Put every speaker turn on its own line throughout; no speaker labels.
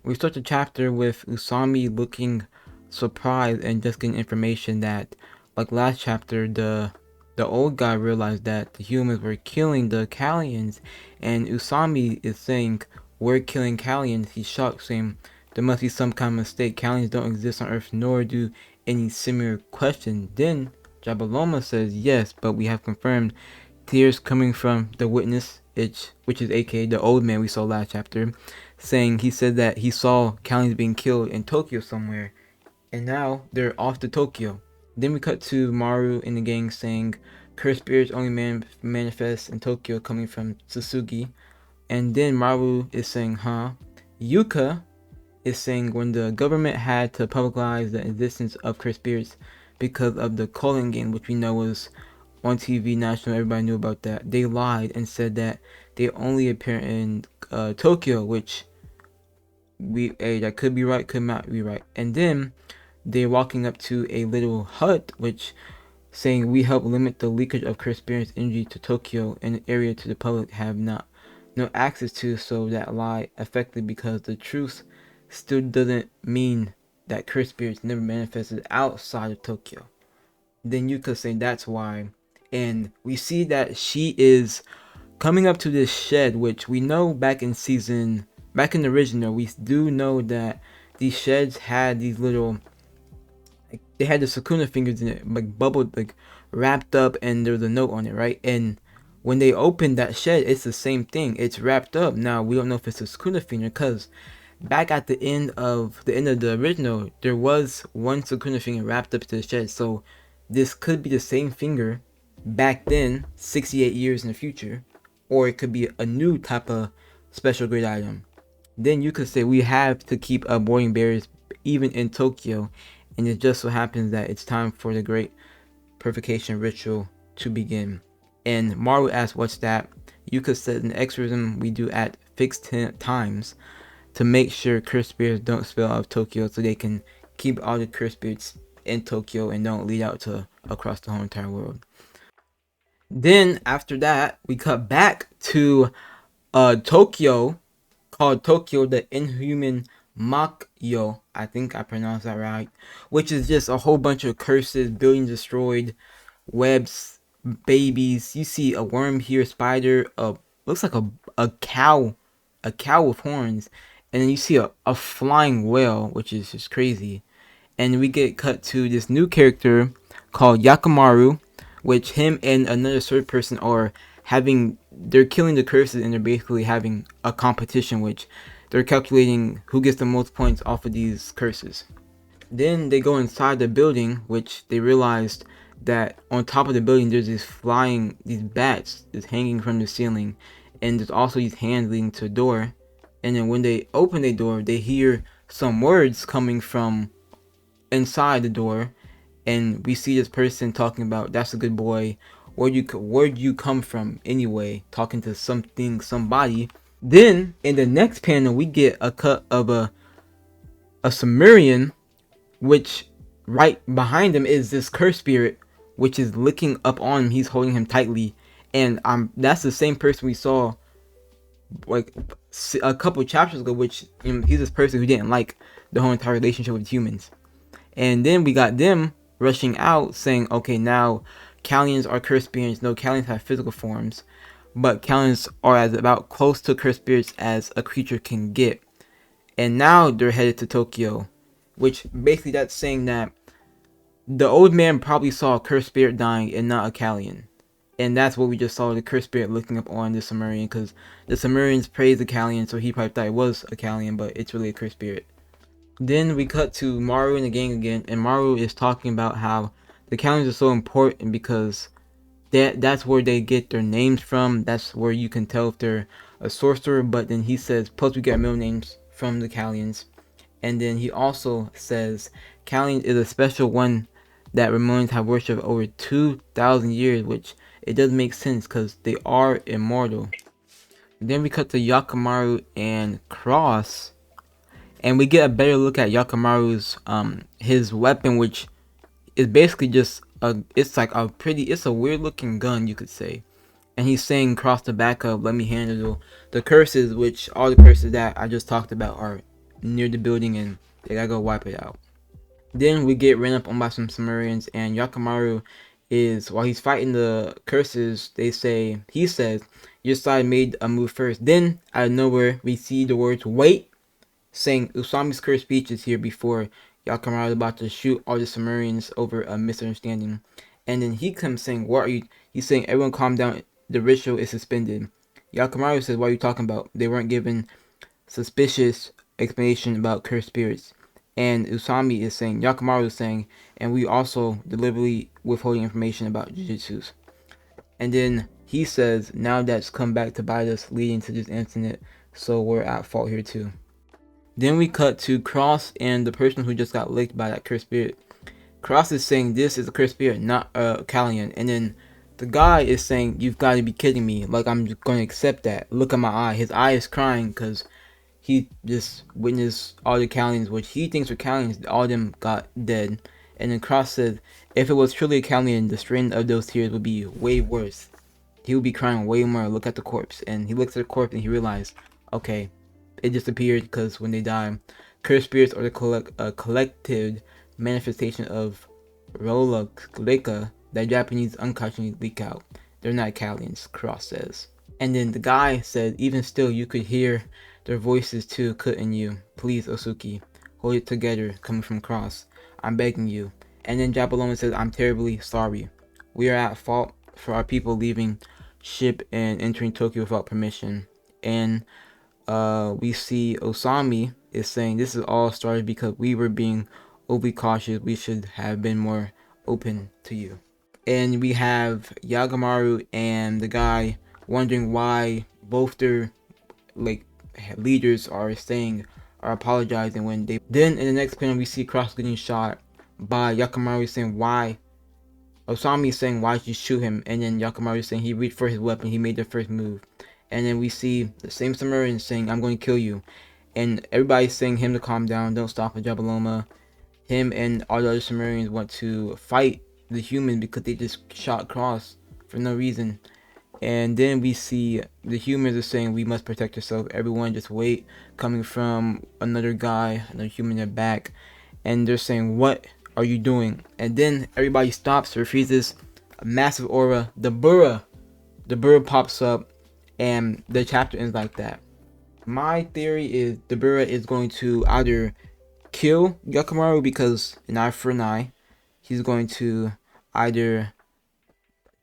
We start the chapter with Usami looking surprised and just getting information that, like last chapter, the old guy realized that the humans were killing the Kallians, and Usami is saying, "We're killing Kallians." He's shocked, saying, "There must be some kind of mistake. Kallians don't exist on Earth, nor do any similar questions." Then Jabaloma says, "Yes, but we have confirmed tears coming from the witness, which is aka the old man we saw last chapter, saying he said that he saw Kallians being killed in Tokyo somewhere, and now they're off to Tokyo." Then we cut to Maru and the gang saying cursed spirits only manifest in Tokyo, coming from Tsusugi. And then Maru is saying, huh? Yuka is saying when the government had to publicize the existence of cursed spirits because of the calling game, which we know was on TV national, everybody knew about that. They lied and said that they only appear in Tokyo, which that could be right, could not be right. And then they're walking up to a little hut, which saying we help limit the leakage of cursed spirits energy to Tokyo, an area to the public have no access to, so that lie affected because the truth still doesn't mean that cursed spirits never manifested outside of Tokyo. Then you could say that's why. And we see that she is coming up to this shed, which we know back in the original, we do know that these sheds had these little, like, they had the Sakuna fingers in it, like bubbled, like wrapped up, and there was a note on it, right? And when they opened that shed, it's the same thing. It's wrapped up. Now we don't know if it's a Sakuna finger, because back at the end of the original, there was one Sakuna finger wrapped up to the shed. So this could be the same finger back then, 68 years in the future, or it could be a new type of special grade item. Then you could say we have to keep avoiding barriers even in Tokyo, and it just so happens that it's time for the great purification ritual to begin. And Maru asks, "What's that?" Yuka says, "An exorcism we do at fixed times to make sure cursed spirits don't spill out of Tokyo, so they can keep all the cursed spirits in Tokyo and don't lead out to across the whole entire world." Then after that, we cut back to Tokyo, called Tokyo the Inhuman Makyo. I think I pronounced that right. Which is just a whole bunch of curses, buildings destroyed, webs, babies. You see a worm here, spider, looks like a cow, with horns, and then you see a flying whale, which is just crazy. And we get cut to this new character called Yakamaru, which him and another third person are they're killing the curses, and they're basically having a competition, which they're calculating who gets the most points off of these curses. Then they go inside the building, which they realized that on top of the building there's these bats is hanging from the ceiling, and there's also these hands leading to a door. And then when they open the door, they hear some words coming from inside the door, and we see this person talking about, "That's a good boy. Where'd you come from anyway?" Talking to somebody. Then in the next panel, we get a cut of a Sumerian, which right behind him is this cursed spirit, which is licking up on him. He's holding him tightly, and that's the same person we saw like a couple chapters ago. Which, he's this person who didn't like the whole entire relationship with humans. And then we got them rushing out saying, okay, now Kallians are cursed spirits. No, Kallians have physical forms, but Kallians are as about close to cursed spirits as a creature can get. And now they're headed to Tokyo, which basically that's saying that the old man probably saw a cursed spirit dying and not a Kallian. And that's what we just saw, the cursed spirit looking up on the Sumerian, because the Sumerians praised the Kallian, so he probably thought it was a Kallian, but it's really a cursed spirit. Then we cut to Maru and the gang again, and Maru is talking about how the Kallians are so important because that's where they get their names from. That's where you can tell if they're a sorcerer. But then he says, plus we get middle names from the Kallians. And then he also says Kallian is a special one that Ramones have worshipped over 2,000 years, which it does make sense because they are immortal. Then we cut to Yakamaru and Cross, and we get a better look at Yakamaru's his weapon, which is basically just it's a weird looking gun, you could say. And he's saying, "Cross the back up, let me handle the curses," which all the curses that I just talked about are near the building and they gotta go wipe it out. Then we get ran up on by some Sumerians, and Yakamaru is, while he's fighting the curses, he says, your side made a move first. Then, out of nowhere, we see the words, wait, saying Usami's cursed speech is here before Yakamaru is about to shoot all the Sumerians over a misunderstanding. And then he comes saying, what are you, he's saying, everyone calm down, the ritual is suspended. Yakamaru says, what are you talking about? They weren't given suspicious explanation about cursed spirits. And Usami is saying, Yakamaru is saying, and we also deliberately withholding information about jujutsus. And then he says, now that's come back to bite us, leading to this incident, so we're at fault here too. Then we cut to Cross and the person who just got licked by that cursed spirit. Cross is saying this is a cursed spirit, not a Kaylan. And then the guy is saying, you've got to be kidding me. Like, I'm just going to accept that. Look at my eye. His eye is crying because he just witnessed all the Kalyans, which he thinks were Kalyans, all of them got dead. And then Cross said, if it was truly a Kalyan, the strain of those tears would be way worse. He would be crying way more. Look at the corpse. And he looks at the corpse and he realized, okay, it disappeared because when they die, cursed spirits are the collective manifestation of Rola Kleka that Japanese unconsciously leak out. They're not Kalyans, Cross says. And then the guy said, even still, you could hear their voices too, couldn't you? Please, Osuki, hold it together, coming from Cross. I'm begging you. And then Japaloma says, I'm terribly sorry. We are at fault for our people leaving ship and entering Tokyo without permission. And we see Osami is saying this is all started because we were being overly cautious. We should have been more open to you. And we have Yagamaru and the guy wondering why both their leaders are apologizing when they. Then in the next panel we see Cross getting shot by Yakamaru saying why. Osami is saying why did you shoot him, and then Yakamaru is saying he reached for his weapon, he made the first move. And then we see the same Sumerian saying I'm going to kill you, and everybody's saying him to calm down, don't stop with Jabaloma. Him and all the other Sumerians want to fight the human because they just shot Cross for no reason. And then we see the humans are saying we must protect ourselves. Everyone just wait, coming from another guy, another human in their back. And they're saying, what are you doing? And then everybody stops, refuses a massive aura. The Burra pops up and the chapter ends like that. My theory is the Burra is going to either kill Yakamaru because an eye for an eye. He's going to either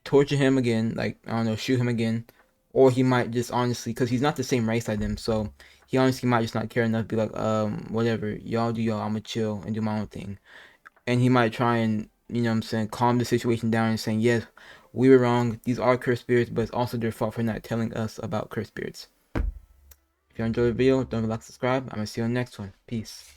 torture him again, like, I don't know, shoot him again, or he might just honestly, because he's not the same race as them, so he honestly might just not care enough, be like, whatever, y'all do y'all, I'ma chill and do my own thing. And he might try and, you know what I'm saying, calm the situation down and saying, yes, we were wrong, these are cursed spirits, but it's also their fault for not telling us about cursed spirits. If you enjoyed the video, don't forget to like, subscribe. I'm gonna see you on the next one. Peace.